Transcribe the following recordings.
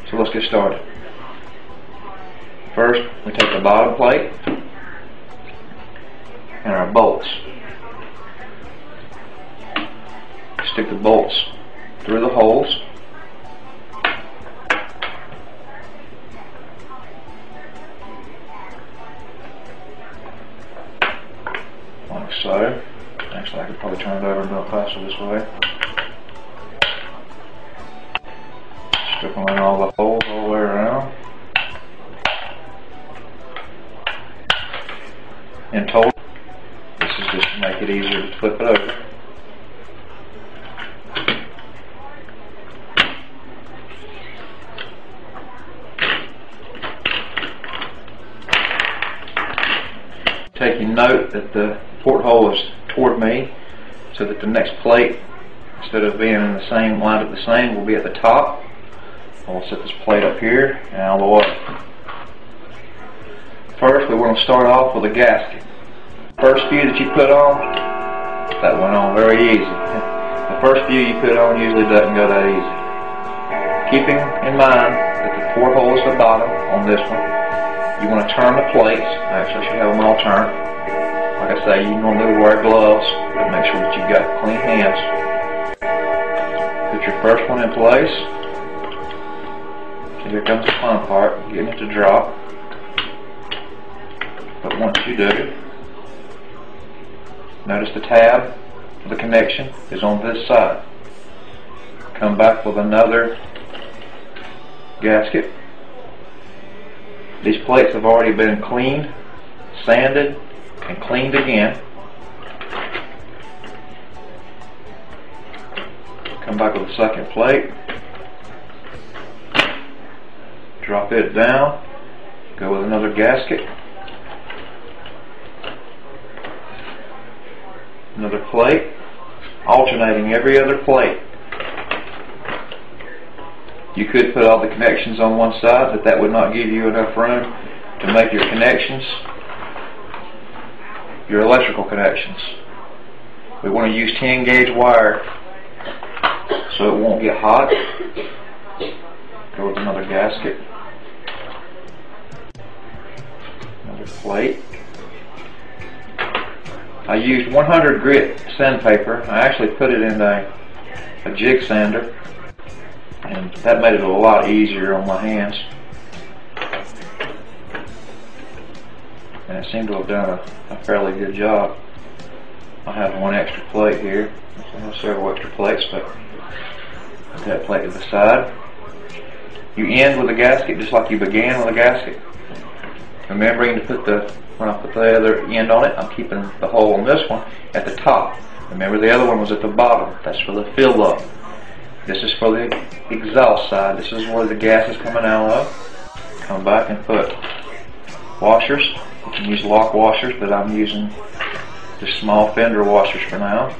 So let's get started. First, we take the bottom plate and our bolts. Stick the bolts through the holes. Like so. Actually, I could probably turn it over and do it faster this way. Strip them in all the holes all the way around. In total, this is just to make it easier to flip it over. Taking note that the porthole is toward me, so that the next plate, instead of being in the same line of the same, will be at the top. I'll set this plate up here and out of the way. First, we want to start off with a gasket. First view that you put on, that went on very easy. The first view you put on usually doesn't go that easy. Keeping in mind that the porthole is the bottom on this one, you want to turn the plates. I actually should have them all turned. Like I say, you normally wear gloves, but make sure that you've got clean hands. Put your first one in place. So here comes the fun part, getting it to drop. But once you do, notice the tab for the connection is on this side. Come back with another gasket. These plates have already been cleaned, sanded, and cleaned again. Come back with a second plate. Drop it down. Go with another gasket. Another plate. Alternating every other plate. You could put all the connections on one side, but that would not give you enough room to make your connections, your electrical connections. We want to use 10 gauge wire so it won't get hot. Go with another gasket. Another plate. I used 100 grit sandpaper. I actually put it in a jig sander, and that made it a lot easier on my hands. And it seemed to have done a fairly good job. I have one extra plate here. I have several extra plates, but put that plate to the side. You end with a gasket just like you began with a gasket. Remembering to put when I put the other end on it, I'm keeping the hole on this one at the top. Remember, the other one was at the bottom. That's for the fill up. This is for the exhaust side. This is where the gas is coming out of. Come back and put washers. You can use lock washers, but I'm using just small fender washers for now.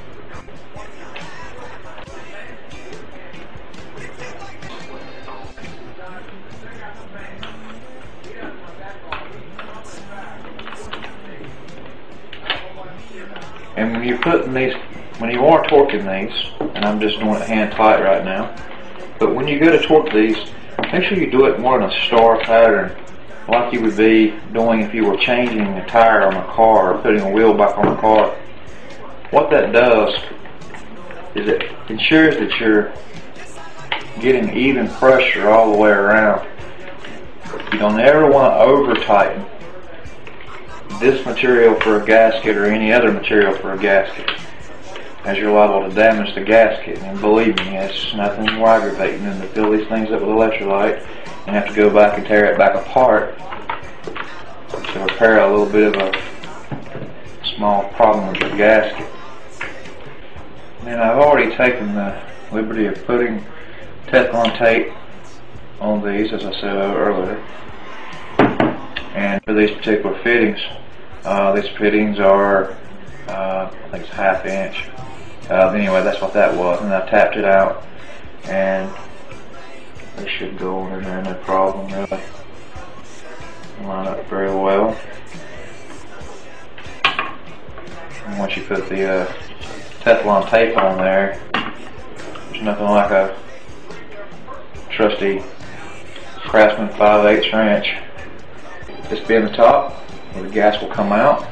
And when you're putting these, when you are torquing these, and I'm just doing it hand tight right now, but when you go to torque these, make sure you do it more in a star pattern, like you would be doing if you were changing a tire on a car or putting a wheel back on a car. What that does is it ensures that you're getting even pressure all the way around. You don't ever want to over tighten this material for a gasket or any other material for a gasket, as you're liable to damage the gasket. And believe me, it's nothing more aggravating than to fill these things up with electrolyte and have to go back and tear it back apart to repair a little bit of a small problem with your gasket. And I've already taken the liberty of putting Teflon tape on these, as I said earlier. And for these particular fittings are, I think it's ½ inch. Anyway, that's what that was, and I tapped it out, and they should go on in there, no problem really. Line up very well. And once you put the Teflon tape on there, there's nothing like a trusty Craftsman 5/8 wrench. This being the top where the gas will come out,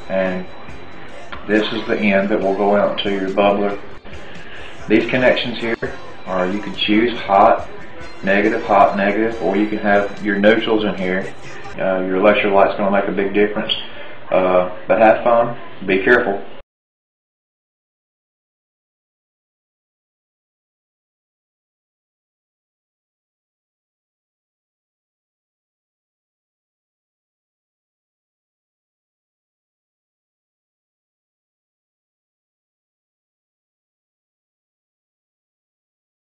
and this is the end that will go out to your bubbler. These connections here are, you can choose hot, negative, or you can have your neutrals in here. Your electrolyte's going to make a big difference. But have fun, be careful.